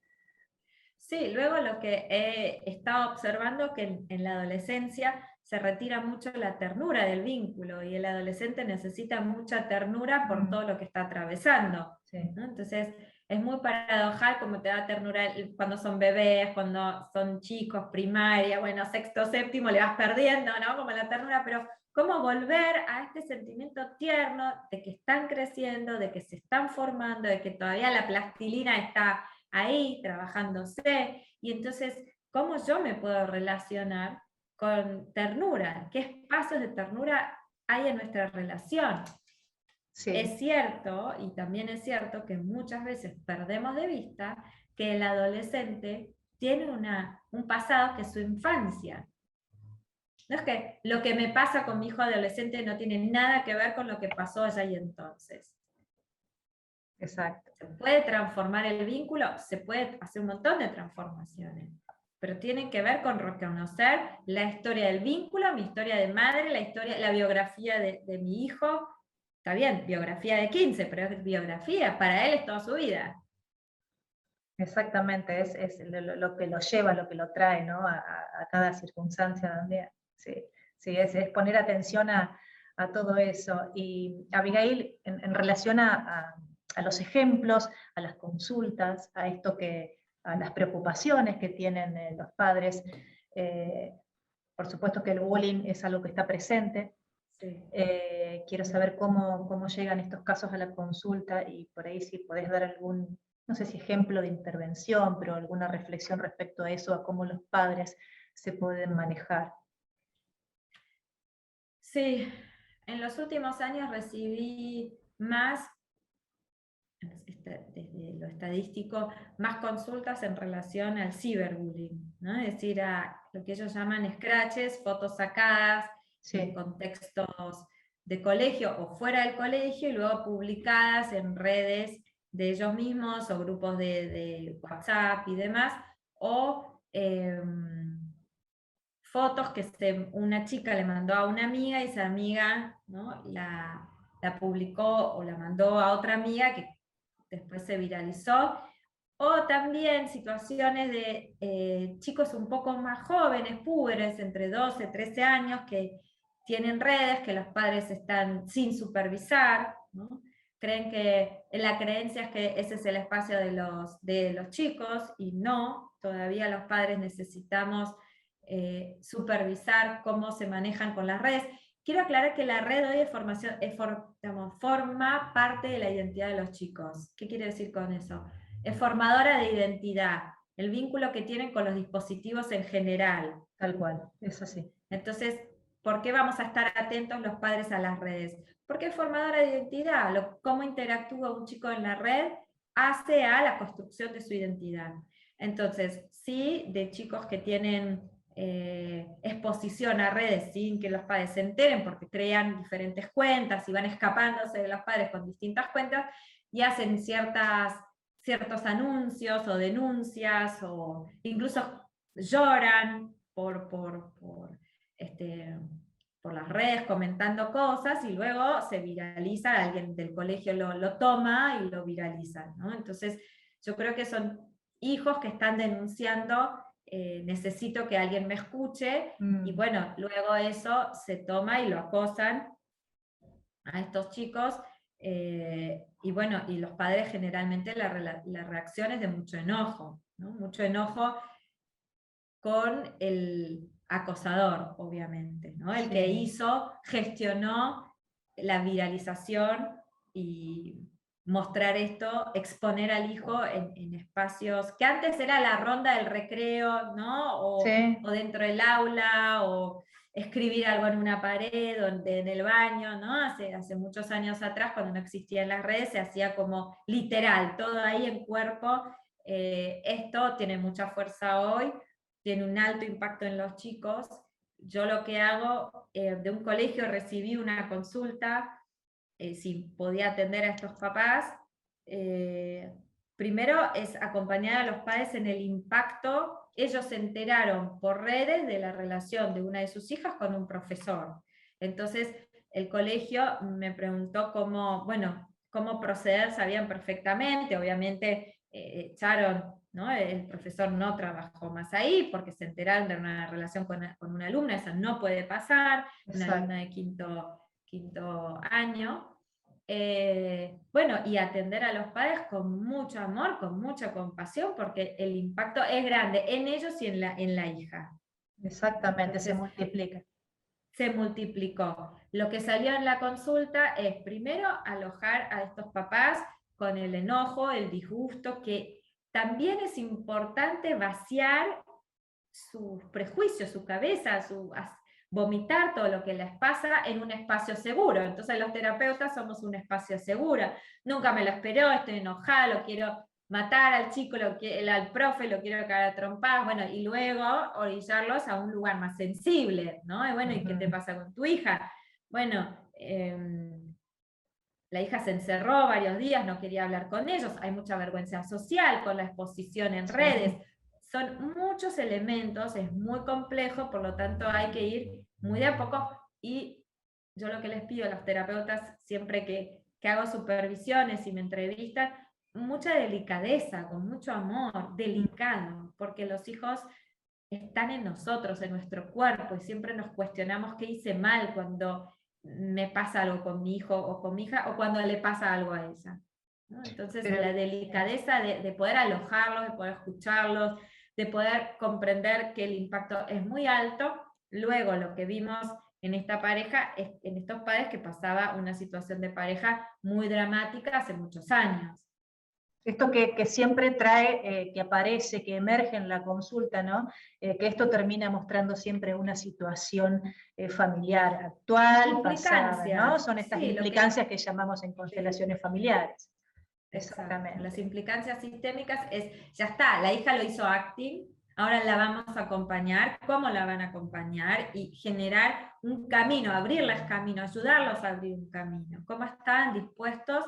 [SPEAKER 2] Sí, luego lo que he estado observando que en la adolescencia se retira mucho la ternura del vínculo y el adolescente necesita mucha ternura por todo lo que está atravesando.
[SPEAKER 1] Sí.
[SPEAKER 2] ¿No? Entonces es muy paradojal como te da ternura cuando son bebés, cuando son chicos, primaria, bueno, sexto, séptimo, le vas perdiendo, ¿no? Como la ternura, pero cómo volver a este sentimiento tierno de que están creciendo, de que se están formando, de que todavía la plastilina está ahí trabajándose, y entonces, ¿cómo yo me puedo relacionar con ternura? ¿Qué espacios de ternura hay en nuestra relación?
[SPEAKER 1] Sí.
[SPEAKER 2] Es cierto, y también es cierto, que muchas veces perdemos de vista que el adolescente tiene un pasado que es su infancia. No es que lo que me pasa con mi hijo adolescente no tiene nada que ver con lo que pasó allá y entonces.
[SPEAKER 1] Exacto.
[SPEAKER 2] Se puede transformar el vínculo, se puede hacer un montón de transformaciones, pero tienen que ver con reconocer la historia del vínculo, mi historia de madre, la biografía de mi hijo. Está bien, biografía de 15, pero es biografía, para él es toda su vida.
[SPEAKER 1] Exactamente, es lo que lo lleva, lo que lo trae, ¿no? A cada circunstancia también. Sí, sí, es poner atención a todo eso. Y Abigail, en relación a los ejemplos, a las consultas, a esto a las preocupaciones que tienen los padres, por supuesto que el bullying es algo que está presente.
[SPEAKER 2] Sí.
[SPEAKER 1] Quiero saber cómo llegan estos casos a la consulta y por ahí si podés dar algún, no sé si ejemplo de intervención, pero alguna reflexión respecto a eso, a cómo los padres se pueden manejar.
[SPEAKER 2] Sí, en los últimos años recibí más, desde lo estadístico, más consultas en relación al ciberbullying, ¿no? Es decir, a lo que ellos llaman scratches, fotos sacadas en contextos de colegio o fuera del colegio y luego publicadas en redes de ellos mismos o grupos de WhatsApp y demás, o fotos que una chica le mandó a una amiga y esa amiga, ¿no?, la publicó o la mandó a otra amiga que después se viralizó. O también situaciones de chicos un poco más jóvenes, púberes, entre 12 y 13 años, que tienen redes, que los padres están sin supervisar, ¿no? Creen que la creencia es que ese es el espacio de los chicos, y no, todavía los padres necesitamos supervisar cómo se manejan con las redes. Quiero aclarar que la red hoy forma parte de la identidad de los chicos. ¿Qué quiere decir con eso? Es formadora de identidad, el vínculo que tienen con los dispositivos en general.
[SPEAKER 1] Tal cual, es así.
[SPEAKER 2] Entonces, ¿por qué vamos a estar atentos los padres a las redes? Porque es formadora de identidad. Cómo interactúa un chico en la red hace a la construcción de su identidad. Entonces, sí, de chicos que tienen exposición a redes sin que los padres se enteren, porque crean diferentes cuentas y van escapándose de los padres con distintas cuentas y hacen ciertos anuncios o denuncias, o incluso lloran por por las redes comentando cosas y luego se viraliza, alguien del colegio lo toma y lo viraliza, ¿no? Entonces yo creo que son hijos que están denunciando, necesito que alguien me escuche, y bueno, luego eso se toma y lo acosan a estos chicos, y bueno, y los padres generalmente la reacción es de mucho enojo, ¿no? Mucho enojo con el acosador, obviamente, ¿no? El que gestionó la viralización y mostrar esto, exponer al hijo en espacios que antes era la ronda del recreo, ¿no? O dentro del aula, o escribir algo en una pared, o en el baño, ¿no? Hace muchos años atrás, cuando no existían las redes, se hacía como literal, todo ahí en cuerpo. Esto tiene mucha fuerza hoy, tiene un alto impacto en los chicos. Yo lo que hago, de un colegio recibí una consulta, si podía atender a estos papás. Primero es acompañar a los padres en el impacto. Ellos se enteraron por redes de la relación de una de sus hijas con un profesor. Entonces el colegio me preguntó cómo proceder, sabían perfectamente, obviamente echaron, ¿no? El profesor no trabajó más ahí porque se enteraron de una relación con una alumna, eso no puede pasar, una alumna de quinto año. Bueno, y atender a los padres con mucho amor, con mucha compasión, porque el impacto es grande en ellos y en la hija.
[SPEAKER 1] Exactamente, entonces, se multiplica.
[SPEAKER 2] Se multiplicó. Lo que salió en la consulta es, primero, alojar a estos papás con el enojo, el disgusto, que también es importante vaciar sus prejuicios, su cabeza, vomitar todo lo que les pasa en un espacio seguro. Entonces los terapeutas somos un espacio seguro. Nunca me lo esperó, estoy enojada, lo quiero matar al chico, al profe, lo quiero cagar a trompadas, bueno, y luego orillarlos a un lugar más sensible, ¿no? Y bueno, ¿y qué te pasa con tu hija? Bueno, la hija se encerró varios días, no quería hablar con ellos, hay mucha vergüenza social con la exposición en redes. Son muchos elementos, es muy complejo, por lo tanto hay que ir muy de a poco, y yo lo que les pido a los terapeutas siempre que hago supervisiones y me entrevistan, mucha delicadeza, con mucho amor, delicado, porque los hijos están en nosotros, en nuestro cuerpo, y siempre nos cuestionamos qué hice mal cuando me pasa algo con mi hijo o con mi hija, o cuando le pasa algo a ella, ¿no? Entonces la delicadeza de poder alojarlos, de poder escucharlos, de poder comprender que el impacto es muy alto. Luego lo que vimos en esta pareja, en estos padres, que pasaba una situación de pareja muy dramática hace muchos años.
[SPEAKER 1] Esto que siempre trae, que aparece, que emerge en la consulta, ¿no? Que esto termina mostrando siempre una situación familiar actual, pasada, ¿no? Son estas implicancias que llamamos en constelaciones familiares.
[SPEAKER 2] Exactamente. Las implicancias sistémicas ya está, la hija lo hizo acting, ahora la vamos a acompañar, cómo la van a acompañar, y generar un camino, abrirles camino, ayudarlos a abrir un camino, cómo están dispuestos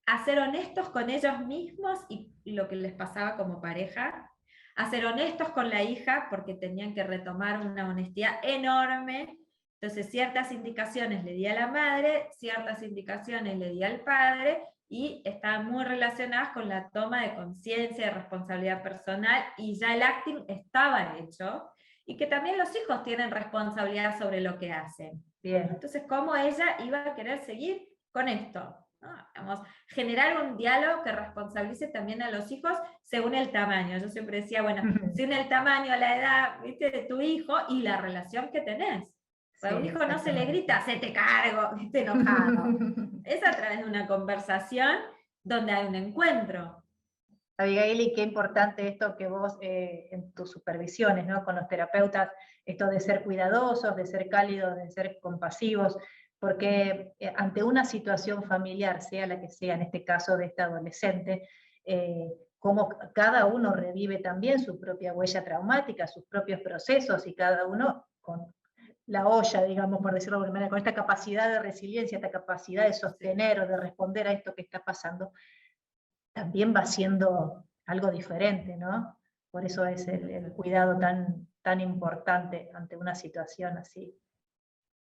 [SPEAKER 2] a ser honestos con ellos mismos y lo que les pasaba como pareja, a ser honestos con la hija porque tenían que retomar una honestidad enorme. Entonces ciertas indicaciones le di a la madre, ciertas indicaciones le di al padre, y estaban muy relacionadas con la toma de conciencia, de responsabilidad personal, y ya el acting estaba hecho, y que también los hijos tienen responsabilidad sobre lo que hacen.
[SPEAKER 1] Bien.
[SPEAKER 2] Entonces, ¿cómo ella iba a querer seguir con esto? ¿No? Vamos, generar un diálogo que responsabilice también a los hijos según el tamaño. Yo siempre decía, bueno, según el tamaño, la edad, ¿viste?, de tu hijo y la relación que tenés. A un hijo no se le grita, se te cargo, ¿viste?, enojado. Es a través de una conversación donde hay un encuentro.
[SPEAKER 1] Abigail, y qué importante esto que vos en tus supervisiones, ¿no?, con los terapeutas, esto de ser cuidadosos, de ser cálidos, de ser compasivos, porque ante una situación familiar, sea la que sea, en este caso de este adolescente, como cada uno revive también su propia huella traumática, sus propios procesos, y cada uno con la olla, digamos, por decirlo de alguna manera, con esta capacidad de resiliencia, esta capacidad de sostener o de responder a esto que está pasando, también va siendo algo diferente, ¿no? Por eso es el cuidado tan importante ante una situación así.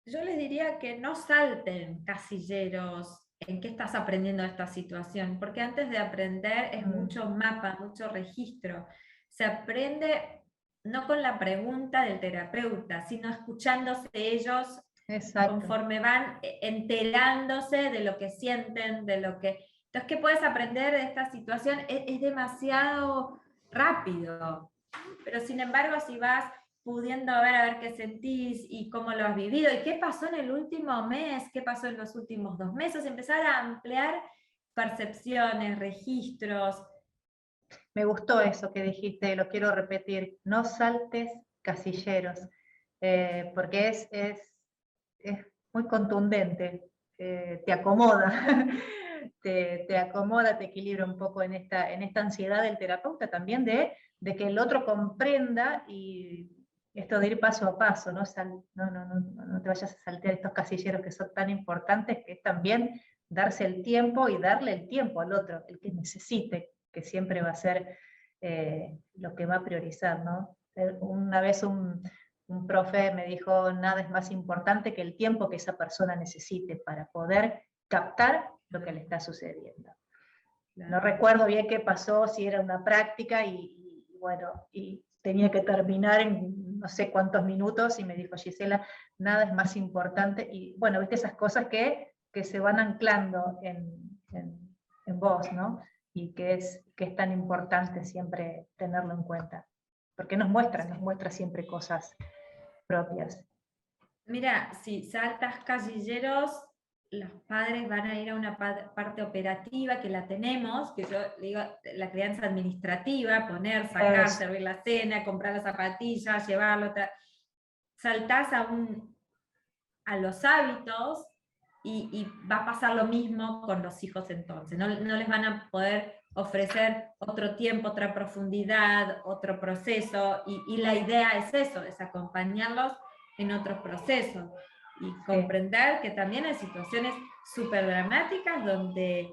[SPEAKER 2] Yo les diría que no salten casilleros en qué estás aprendiendo de esta situación, porque antes de aprender es mucho mapa, mucho registro. Se aprende no con la pregunta del terapeuta, sino escuchándose ellos
[SPEAKER 1] Exacto.
[SPEAKER 2] conforme van enterándose de lo que sienten, de lo que... Entonces, ¿qué puedes aprender de esta situación? Es demasiado rápido. Pero sin embargo, si vas pudiendo ver a ver qué sentís y cómo lo has vivido y qué pasó en el último mes, qué pasó en los últimos 2 meses, empezar a ampliar percepciones, registros.
[SPEAKER 1] Me gustó eso que dijiste, lo quiero repetir, no saltes casilleros, porque es muy contundente, te acomoda, te acomoda, te equilibra un poco en esta ansiedad del terapeuta también de que el otro comprenda y esto de ir paso a paso, no te vayas a saltear estos casilleros que son tan importantes, que es también darse el tiempo y darle el tiempo al otro, el que necesite, que siempre va a ser lo que va a priorizar, ¿no? Una vez un profe me dijo, nada es más importante que el tiempo que esa persona necesite para poder captar lo que le está sucediendo. No recuerdo bien qué pasó, si era una práctica y bueno, y tenía que terminar en no sé cuántos minutos y me dijo, Gisela, nada es más importante. Y bueno, viste esas cosas que se van anclando en vos, ¿no? Y que es tan importante siempre tenerlo en cuenta. Porque nos muestra siempre cosas propias.
[SPEAKER 2] Mira, si saltas casilleros, los padres van a ir a una parte operativa que la tenemos, que yo digo, la crianza administrativa, poner, sacar,
[SPEAKER 1] Es,
[SPEAKER 2] servir la cena, comprar las zapatillas, llevarlo. Saltás a los hábitos y va a pasar lo mismo con los hijos entonces. No les van a poder ofrecer otro tiempo, otra profundidad, otro proceso, y la idea es eso, es acompañarlos en otros procesos y
[SPEAKER 1] sí.
[SPEAKER 2] comprender que también hay situaciones súper dramáticas donde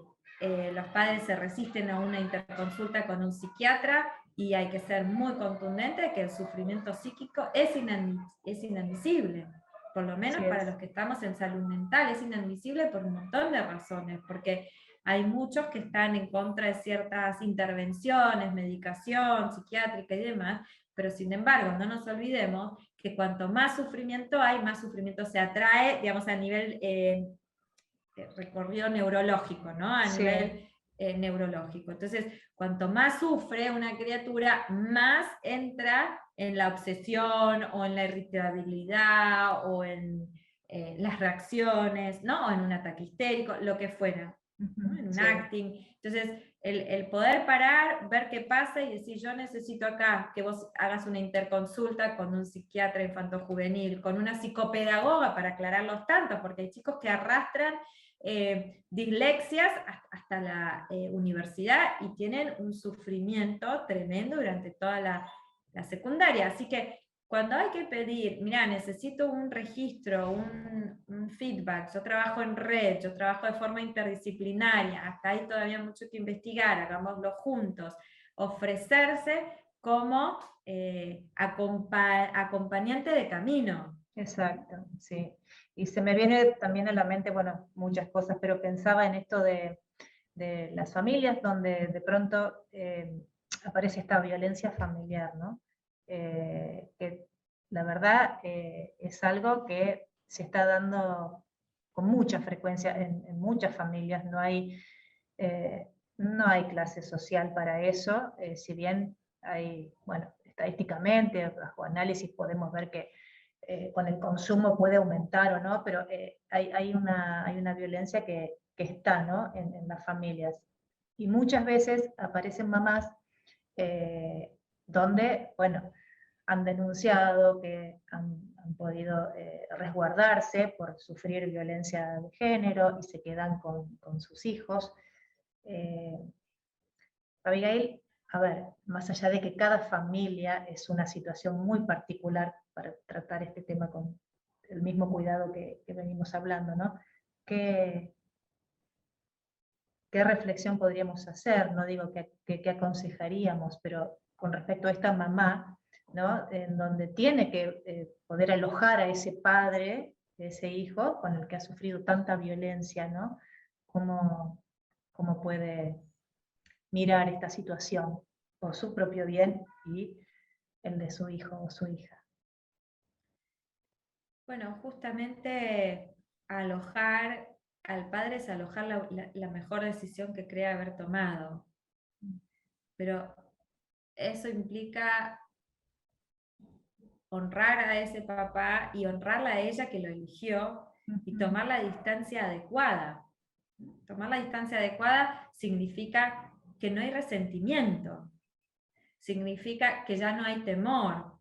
[SPEAKER 2] los padres se resisten a una interconsulta con un psiquiatra y hay que ser muy contundente que el sufrimiento psíquico es inadmisible, por lo menos
[SPEAKER 1] Así
[SPEAKER 2] para
[SPEAKER 1] es.
[SPEAKER 2] los que estamos en salud mental, es inadmisible por un montón de razones, porque hay muchos que están en contra de ciertas intervenciones, medicación psiquiátrica y demás, pero sin embargo, no nos olvidemos que cuanto más sufrimiento hay, más sufrimiento se atrae, digamos, a nivel recorrido neurológico, ¿no? A
[SPEAKER 1] Sí,
[SPEAKER 2] nivel neurológico. Entonces, cuanto más sufre una criatura, más entra en la obsesión o en la irritabilidad o en las reacciones, ¿no? O en un ataque histérico, lo que fuera, ¿no? En un
[SPEAKER 1] sí.
[SPEAKER 2] acting. Entonces, el poder parar, ver qué pasa y decir, yo necesito acá que vos hagas una interconsulta con un psiquiatra infanto-juvenil, con una psicopedagoga para aclarar los tantos, porque hay chicos que arrastran dislexias hasta la universidad y tienen un sufrimiento tremendo durante toda la secundaria. Así que cuando hay que pedir, mira, necesito un registro, un feedback, yo trabajo en red, yo trabajo de forma interdisciplinaria, acá hay todavía mucho que investigar, hagámoslo juntos, ofrecerse como acompañante de camino.
[SPEAKER 1] Exacto, sí. Y se me viene también a la mente, bueno, muchas cosas, pero pensaba en esto de las familias donde de pronto aparece esta violencia familiar, ¿no? Que la verdad es algo que se está dando con mucha frecuencia en muchas familias, eh, no hay clase social para eso, si bien hay, bueno, estadísticamente, bajo análisis podemos ver que con el consumo puede aumentar o no, pero hay una violencia que está, ¿no? En las familias. Y muchas veces aparecen mamás eh, donde, bueno, han denunciado que han podido resguardarse por sufrir violencia de género y se quedan con sus hijos. Eh, Abigail, a ver, más allá de que cada familia es una situación muy particular para tratar este tema con el mismo cuidado que venimos hablando, ¿no? ¿Qué, ¿Qué reflexión podríamos hacer? No digo que aconsejaríamos, pero con respecto a esta mamá, ¿no? En donde tiene que poder alojar a ese padre de ese hijo con el que ha sufrido tanta violencia, ¿no? Cómo puede mirar esta situación por su propio bien y el de su hijo o su hija.
[SPEAKER 2] Bueno, justamente alojar al padre es alojar la mejor decisión que cree haber tomado. Pero eso implica honrar a ese papá y honrarla a ella que lo eligió y tomar la distancia adecuada. Tomar la distancia adecuada significa que no hay resentimiento, significa que ya no hay temor.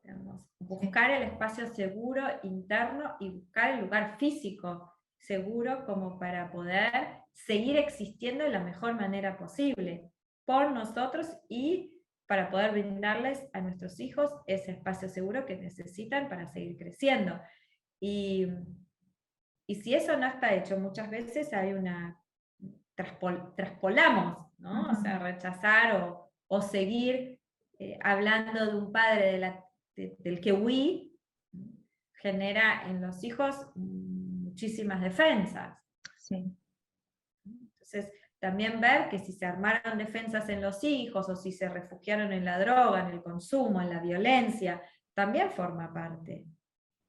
[SPEAKER 2] Digamos, buscar el espacio seguro interno y buscar el lugar físico seguro como para poder seguir existiendo de la mejor manera posible por nosotros y para poder brindarles a nuestros hijos ese espacio seguro que necesitan para seguir creciendo. Y si eso no está hecho, muchas veces hay una traspolamos, ¿no? O sea, rechazar o seguir hablando de un padre del que huí, genera en los hijos muchísimas defensas.
[SPEAKER 1] Sí.
[SPEAKER 2] Entonces, también ver que si se armaron defensas en los hijos o si se refugiaron en la droga, en el consumo, en la violencia, también forma parte.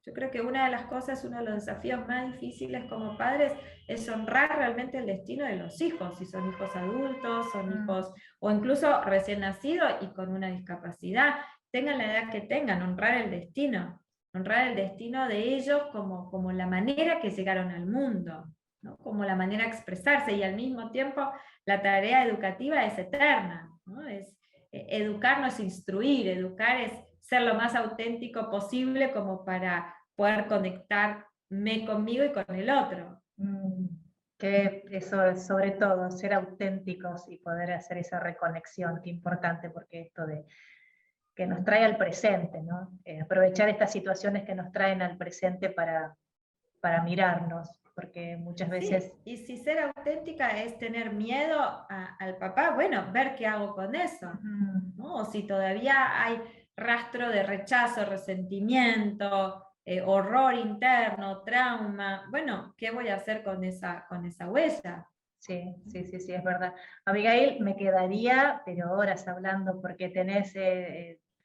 [SPEAKER 2] Yo creo que una de las cosas, uno de los desafíos más difíciles como padres es honrar realmente el destino de los hijos, si son hijos adultos, son hijos, o incluso recién nacidos y con una discapacidad, tengan la edad que tengan, honrar el destino de ellos como la manera que llegaron al mundo, ¿no? Como la manera de expresarse, y al mismo tiempo la tarea educativa es eterna, ¿no? Educar no es instruir, educar es ser lo más auténtico posible como para poder conectarme conmigo y con el otro.
[SPEAKER 1] Que eso es sobre todo, ser auténticos y poder hacer esa reconexión, qué importante, porque esto de que nos trae al presente, ¿no? Aprovechar estas situaciones que nos traen al presente para mirarnos, porque muchas veces...
[SPEAKER 2] Sí, y si ser auténtica es tener miedo al papá, bueno, ver qué hago con eso, ¿no? O si todavía hay rastro de rechazo, resentimiento, horror interno, trauma, bueno, ¿qué voy a hacer con esa huella?
[SPEAKER 1] Sí, es verdad. Abigail, me quedaría, pero horas hablando, porque tenés,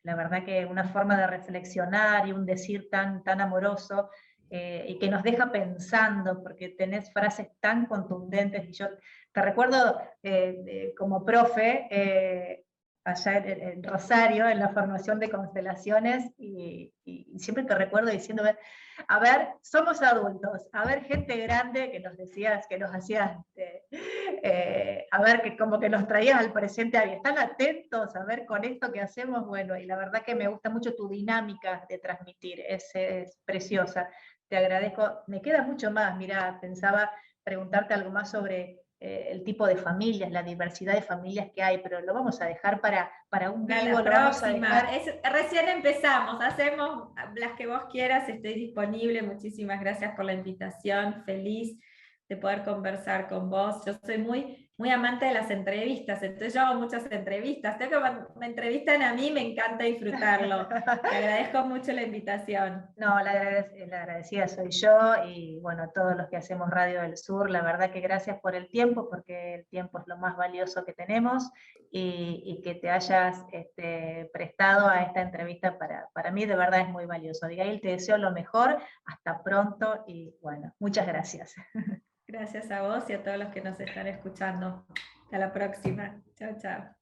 [SPEAKER 1] la verdad que una forma de reflexionar y un decir tan amoroso, y que nos deja pensando, porque tenés frases tan contundentes, y yo te recuerdo como profe, allá en Rosario, en la formación de constelaciones, y siempre te recuerdo diciendo, a ver, somos adultos, a ver, gente grande que nos decías, que nos hacías, a ver, que como que nos traías al presente, están atentos, a ver, con esto que hacemos, bueno, y la verdad que me gusta mucho tu dinámica de transmitir, es preciosa, te agradezco, me queda mucho más, mira, pensaba preguntarte algo más sobre el tipo de familias, la diversidad de familias que hay, pero lo vamos a dejar para un vivo.
[SPEAKER 2] La próxima, recién empezamos, hacemos las que vos quieras, estoy disponible, muchísimas gracias por la invitación, feliz de poder conversar con vos. Yo soy muy amante de las entrevistas, entonces yo hago muchas entrevistas, tengo que me entrevistan a mí, me encanta disfrutarlo. Te agradezco mucho la invitación.
[SPEAKER 1] No, la agradecida soy yo y bueno, todos los que hacemos Radio del Sur, la verdad que gracias por el tiempo, porque el tiempo es lo más valioso que tenemos, y que te hayas prestado a esta entrevista para mí de verdad es muy valioso. Abigail, te deseo lo mejor, hasta pronto y bueno, muchas gracias.
[SPEAKER 2] Gracias a vos y a todos los que nos están escuchando. Hasta la próxima. Chao, chao.